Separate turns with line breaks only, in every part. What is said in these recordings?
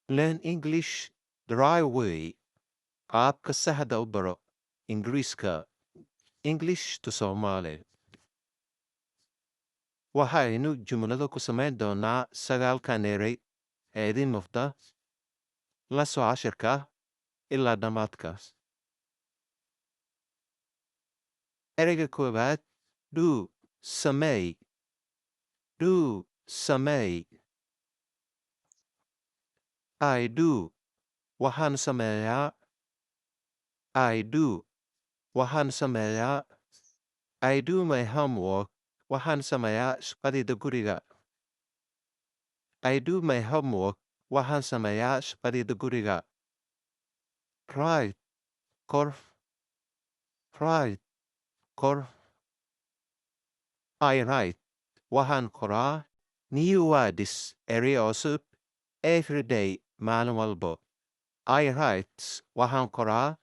Learn English the right way. Qaabka saxda u baro Ingiriiska. English to Somali. Waxaynu jumlado ku samayn doonaa sagaalkan erey ee idin muuqda la soo cashirka ilaa dhammaadkaas. Ereyga koowaad do sameey. Do sameey. I do waxaan sameeyaa. I do waxaan sameeyaa. I do my homework waxaan sameeyaa shaqadayda guriga. I do my homework waxaan sameeyaa shaqadayda guriga. Write kor. Write kor. I write waxaan qoraa new words erey cusub every day maalin walbo. I write waxaan qoraa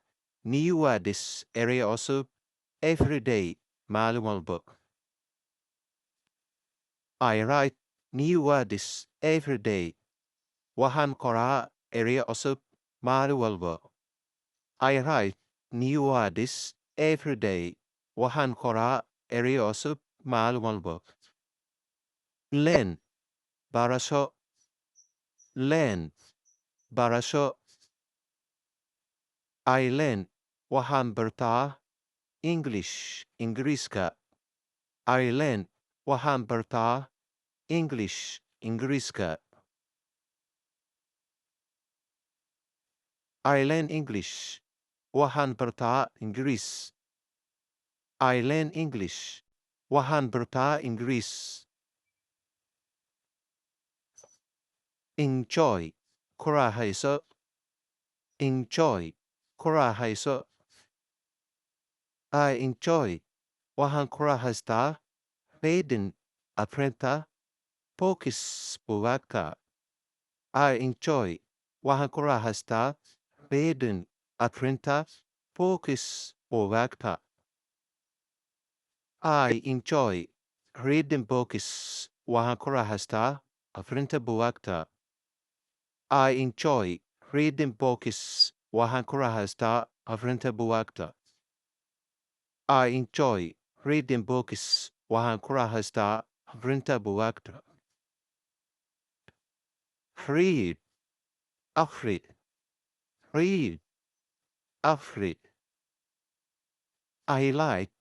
new words erey cusub every day maalin walbo. I write new words every day. Waxaan qoraa erey cusub maalin walbo. I write new words every day. Waxaan qoraa erey cusub maalin walbo. Learn barasho. Learn barasho. I learn waxaan bartaa English Ingiriiska. I learn waxaan bartaa English Ingiriiska. I learn English waxaan bartaa Ingiriis. I learn English waxaan bartaa Ingiriis. Enjoy ku raaxayso. Enjoy ku raaxayso. I enjoy waxaan ku raaxaystaa reading akhrinta books buugaagta. I enjoy waxaan ku raaxaystaa reading akhrinta books buugaagta. I enjoy reading books waxaan ku raaxaystaa akhrinta buugaagta. I enjoy reading books waxaan ku raaxaystaa akhrinta buugaagta. I enjoy reading books waxaan ku raaxaystaa akhrinta buugaagta. Read akhri. Read akhri. I like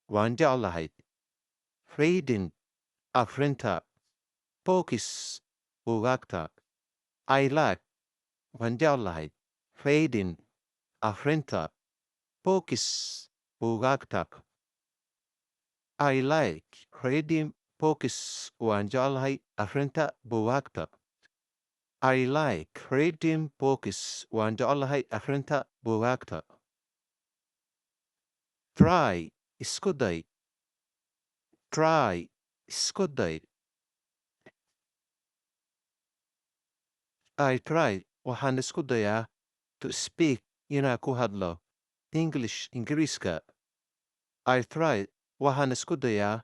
waan jeclahay reading akhrinta books buugaagta. I like waan jeclahay reading akhrinta books buugaagta. I like reading books waan jeclahay akhrinta buugaagta. I like reading books waan jeclahay akhrinta buugaagta. Try isku day. Try isku day. I try waxaan isku dayaa to speak inaan ku hadlo English Ingiriiska. I try waxaan isku dayaa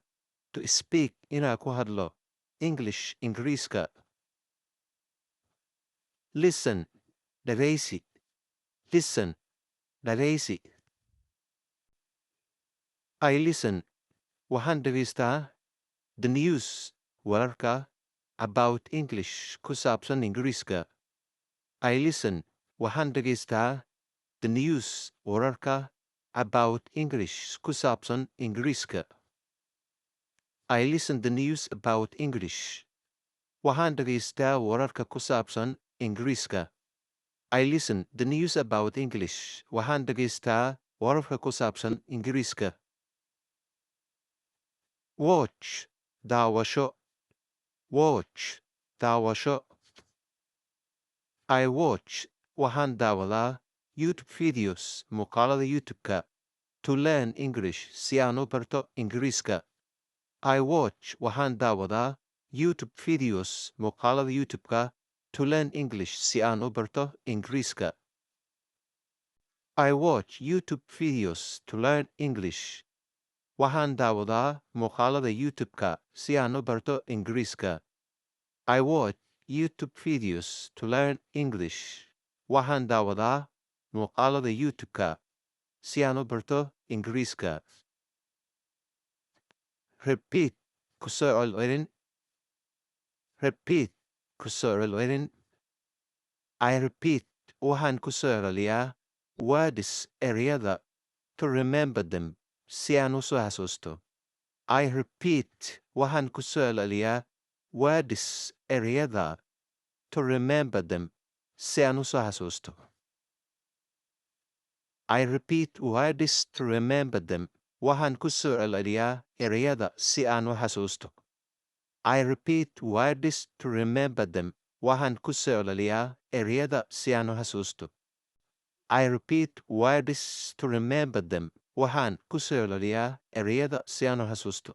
to speak inaan ku hadlo English Ingiriiska. Listen dhagaysi. Listen dhagaysi. I listen waxaan dhagaystaa the news wararka about English ku saabsan Ingiriiska. I listen waxaan dhagaystaa the news wararka about English ku saabsan Ingiriiska. I listen the news about English. Waxaan dhagaystaa wararka ku saabsan Ingiriiska. I listen the news about English. Waxaan dhagaystaa wararka ku saabsan Ingiriiska. Watch daawasho. Watch daawasho. I watch waxaan daawadaa YouTube videos muuqaalada YouTube-ka to learn English si aan u barto Ingiriiska. I watch waxaan daawadaa YouTube videos muuqaalada YouTube-ka to learn English si aan u barto Ingiriiska. I watch YouTube videos to learn English. Waxaan daawadaa muuqaalada YouTube-ka si aan u barto Ingiriiska. I watch YouTube videos to learn English. Waxaan daawadaa muuqaalada YouTube-ka si aan u barto Ingiriiska. Repeat ku soo celcelin. Repeat ku soo celcelin. I repeat waxaan ku soo celiyaa words ereyada to remember them si aan u soo xasuusto. I repeat waxaan ku soo celiyaa words ereyada to remember them si aan u soo xasuusto. I repeat words to remember them. Waxaan ku soo celiyaa ereyada si aan u xasuusto. I repeat words to remember them. Waxaan ku soo celiyaa ereyada si aan u xasuusto. I repeat words to remember them. Waxaan ku soo celiyaa ereyada si aan u xasuusto.